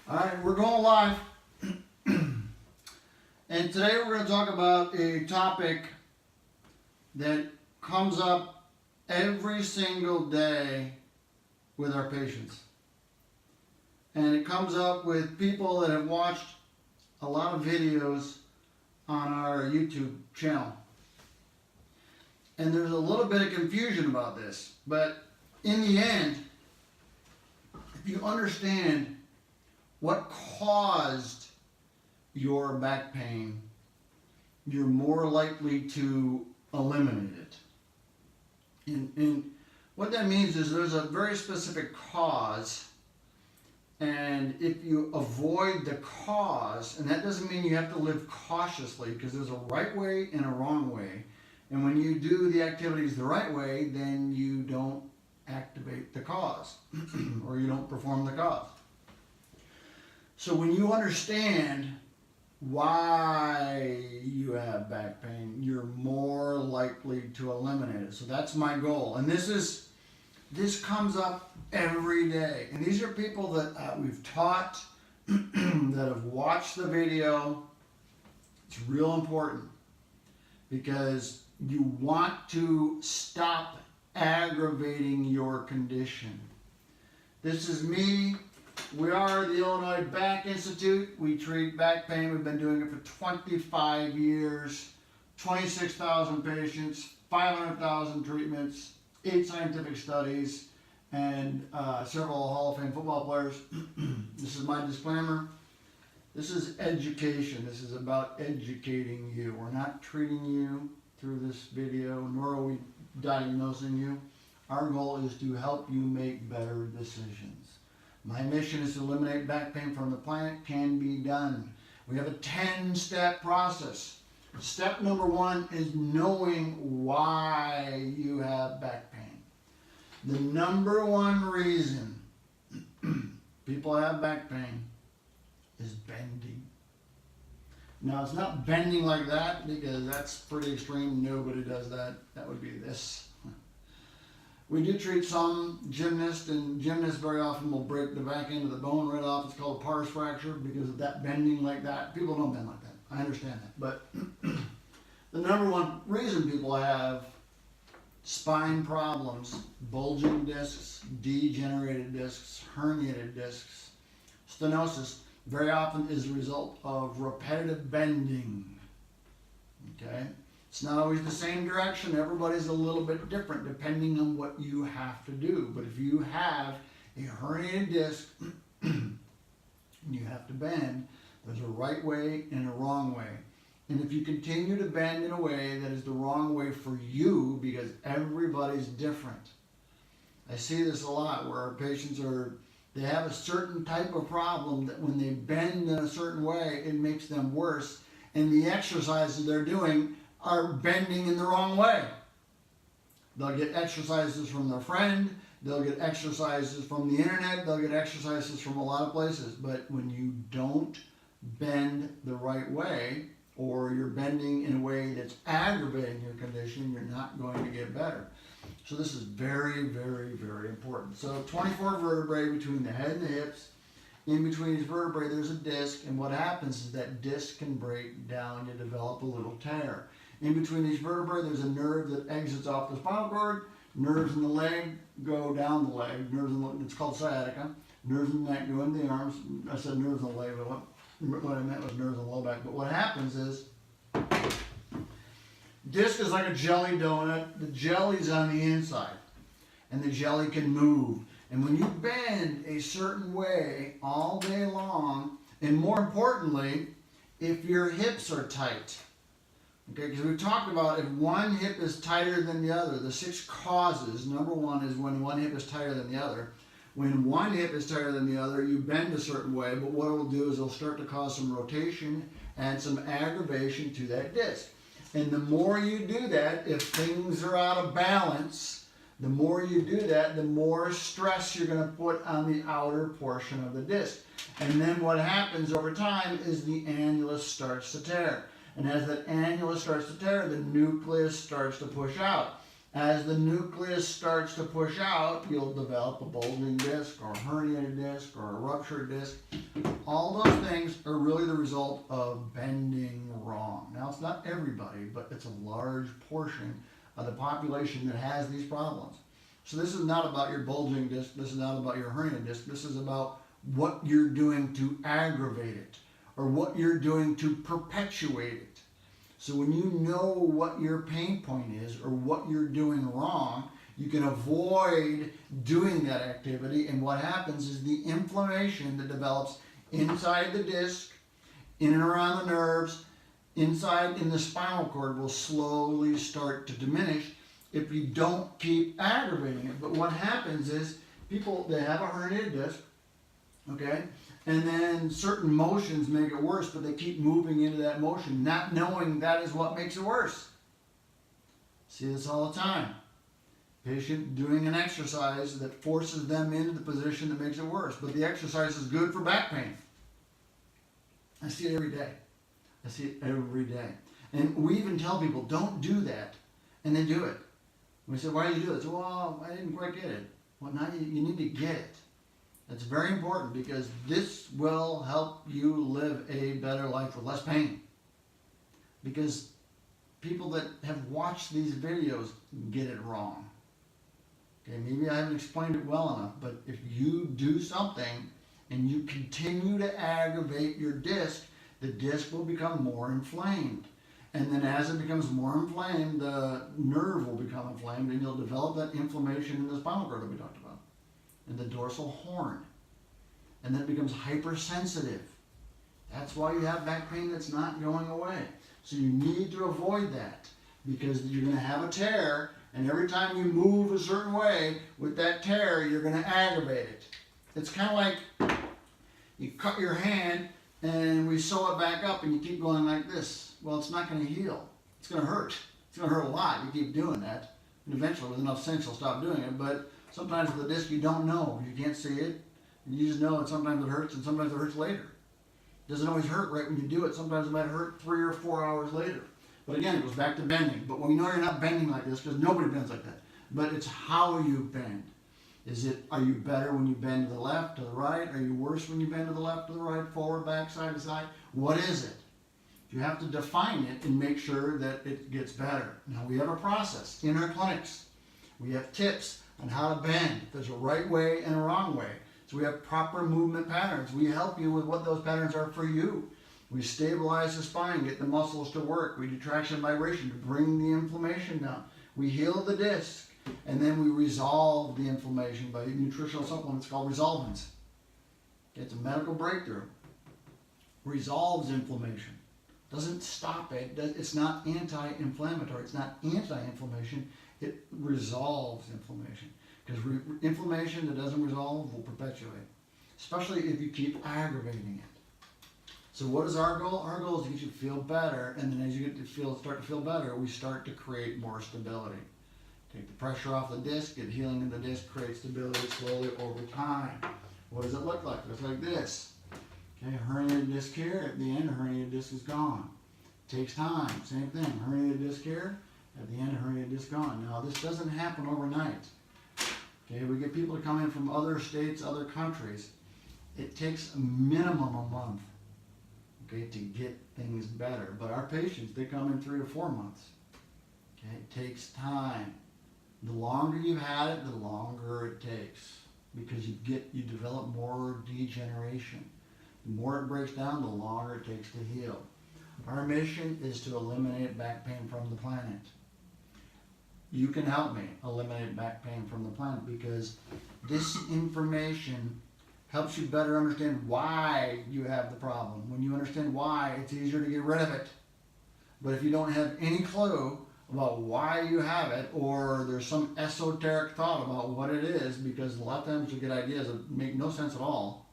All right, we're going live. And today we're going to talk about a topic that comes up every single day with our patients. And it comes up with people that have watched a lot of videos on our YouTube channel. And there's a little bit of confusion about this, but in the end, if you understand what caused your back pain, you're more likely to eliminate it. And what that means is there's a very specific cause, and if you avoid the cause, and that doesn't mean you have to live cautiously, because there's a right way and a wrong way. And when you do the activities the right way, then you don't activate the cause, or you don't perform the cause. So when you understand why you have back pain, you're more likely to eliminate it. So that's my goal. And this comes up every day. And these are people that we've taught, that have watched the video. It's real important because you want to stop aggravating your condition. This is me. We are the Illinois Back Institute. We treat back pain. We've been doing it for 25 years, 26,000 patients, 500,000 treatments, 8 scientific studies, and several Hall of Fame football players. This is my disclaimer. This is education. This is about educating you. We're not treating you through this video, nor are we diagnosing you. Our goal is to help you make better decisions. My mission is to eliminate back pain from the planet. Can be done. We have a 10-step process. Step number 1 is knowing why you have back pain. The number 1 reason people have back pain is bending. Now, it's not bending like that, because that's pretty extreme. Nobody does that. That would be this. We do treat some gymnasts, and gymnasts very often will break the back end of the bone right off. It's called a pars fracture because of that bending like that. People don't bend like that. I understand that. But the number 1 reason people have spine problems, bulging discs, degenerated discs, herniated discs, stenosis, very often is a result of repetitive bending. Okay? It's not always the same direction. Everybody's a little bit different depending on what you have to do. But if you have a herniated disc and you have to bend, there's a right way and a wrong way. And if you continue to bend in a way that is the wrong way for you, because everybody's different. I see this a lot where our patients they have a certain type of problem that when they bend in a certain way, it makes them worse. And the exercises they're doing are bending in the wrong way. They'll get exercises from their friend, they'll get exercises from the internet, they'll get exercises from a lot of places. But when you don't bend the right way, or you're bending in a way that's aggravating your condition, you're not going to get better. So this is very, very, very important. So 24 vertebrae between the head and the hips. In between each vertebrae there's a disc, and what happens is that disc can break down. You develop a little tear. In between each vertebrae there's a nerve that exits off the spinal cord. Nerves in the leg go down the leg. It's called sciatica. Nerves in the neck go into the arms. I said nerves in the leg, but what I meant was nerves in the low back. But what happens is, disc is like a jelly donut. The jelly's on the inside, and the jelly can move. And when you bend a certain way all day long, and more importantly, if your hips are tight, okay, because we've talked about if one hip is tighter than the other, the 6 causes. Number 1 is when one hip is tighter than the other. When one hip is tighter than the other, you bend a certain way, but what it'll do is it'll start to cause some rotation and some aggravation to that disc. And the more you do that, if things are out of balance, the more you do that, the more stress you're going to put on the outer portion of the disc. And then what happens over time is the annulus starts to tear. And as that annulus starts to tear, the nucleus starts to push out. As the nucleus starts to push out, you'll develop a bulging disc or a herniated disc or a ruptured disc. All those things are really the result of bending wrong. Now, it's not everybody, but it's a large portion of the population that has these problems. So this is not about your bulging disc. This is not about your herniated disc. This is about what you're doing to aggravate it or what you're doing to perpetuate it. So when you know what your pain point is or what you're doing wrong, you can avoid doing that activity, and what happens is the inflammation that develops inside the disc, in and around the nerves, inside in the spinal cord will slowly start to diminish if you don't keep aggravating it. But what happens is people, they have a herniated disc, okay? And then certain motions make it worse, but they keep moving into that motion, not knowing that is what makes it worse. See this all the time. Patient doing an exercise that forces them into the position that makes it worse, but the exercise is good for back pain. I see it every day. I see it every day. And we even tell people, don't do that, and they do it. We say, why do you do it? So, well, I didn't quite get it. Well, now you need to get it. It's very important because this will help you live a better life with less pain. Because people that have watched these videos get it wrong. Okay, maybe I haven't explained it well enough, but if you do something and you continue to aggravate your disc, the disc will become more inflamed. And then as it becomes more inflamed, the nerve will become inflamed and you'll develop that inflammation in the spinal cord that we talked about, and the dorsal horn, and then it becomes hypersensitive. That's why you have back pain that's not going away. So you need to avoid that because you're going to have a tear, and every time you move a certain way with that tear, you're going to aggravate it. It's kind of like you cut your hand and we sew it back up and you keep going like this. Well, it's not going to heal. It's going to hurt. It's going to hurt a lot. You keep doing that, and eventually with enough sense you'll stop doing it. But sometimes with the disc you don't know. You can't see it. You just know that sometimes it hurts and sometimes it hurts later. It doesn't always hurt right when you do it. Sometimes it might hurt 3 or 4 hours later. But again, it goes back to bending. But we know you're not bending like this because nobody bends like that. But it's how you bend. Are you better when you bend to the left, to the right? Are you worse when you bend to the left, to the right, forward, back, side to side? What is it? You have to define it and make sure that it gets better. Now we have a process in our clinics. We have tips on how to bend. There's a right way and a wrong way. So we have proper movement patterns. We help you with what those patterns are for you. We stabilize the spine, get the muscles to work. We do traction vibration to bring the inflammation down. We heal the disc, and then we resolve the inflammation by nutritional supplements called resolvins. It's a medical breakthrough. Resolves inflammation. Doesn't stop it. It's not anti-inflammatory. It's not anti-inflammation. It resolves inflammation. Because inflammation that doesn't resolve will perpetuate, especially if you keep aggravating it. So what is our goal? Our goal is to get you to feel better, and then as you start to feel better, we start to create more stability. Take the pressure off the disc, get healing in the disc, create stability slowly over time. What does it look like? It looks like this. Okay, herniated disc here, at the end, herniated disc is gone. Takes time, same thing, herniated disc here, at the end, herniated disc gone. Now this doesn't happen overnight. Okay, we get people to come in from other states, other countries. It takes a minimum a month, okay, to get things better. But our patients, they come in 3 to 4 months. Okay, it takes time. The longer you've had it, the longer it takes because you develop more degeneration. The more it breaks down, the longer it takes to heal. Our mission is to eliminate back pain from the planet. You can help me eliminate back pain from the planet because this information helps you better understand why you have the problem. When you understand why, it's easier to get rid of it. But if you don't have any clue about why you have it, or there's some esoteric thought about what it is, because a lot of times you get ideas that make no sense at all,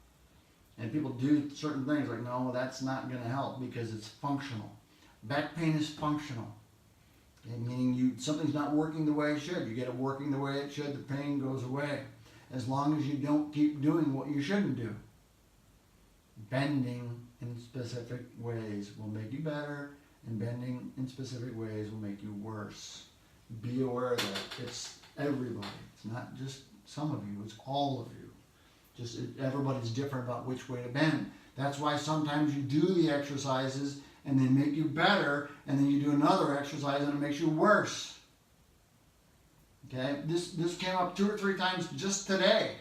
and people do certain things like, no, that's not going to help because it's functional. Back pain is functional. Okay, meaning something's not working the way it should. You get it working the way it should, the pain goes away. As long as you don't keep doing what you shouldn't do. Bending in specific ways will make you better, and bending in specific ways will make you worse. be aware of that. It's everybody. It's not just some of you, it's all of you. Everybody's different about which way to bend. That's why sometimes you do the exercises and they make you better, and then you do another exercise and it makes you worse. Okay? This came up 2 or 3 times just today.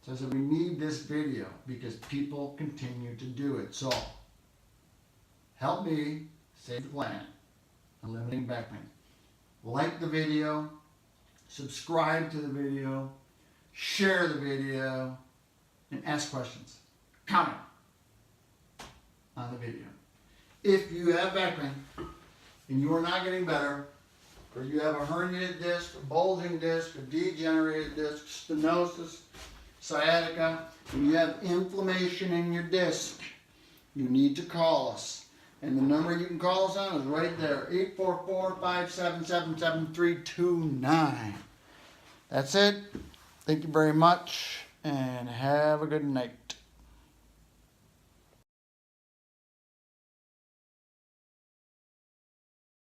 So I said we need this video because people continue to do it. So help me save the planet. Eliminating back pain. Like the video, subscribe to the video, share the video, and ask questions. Comment on the video. If you have back pain and you are not getting better, or you have a herniated disc, a bulging disc, a degenerated disc, stenosis, sciatica, and you have inflammation in your disc, you need to call us. And the number you can call us on is right there, 844-577-7329. That's it. Thank you very much, and have a good night.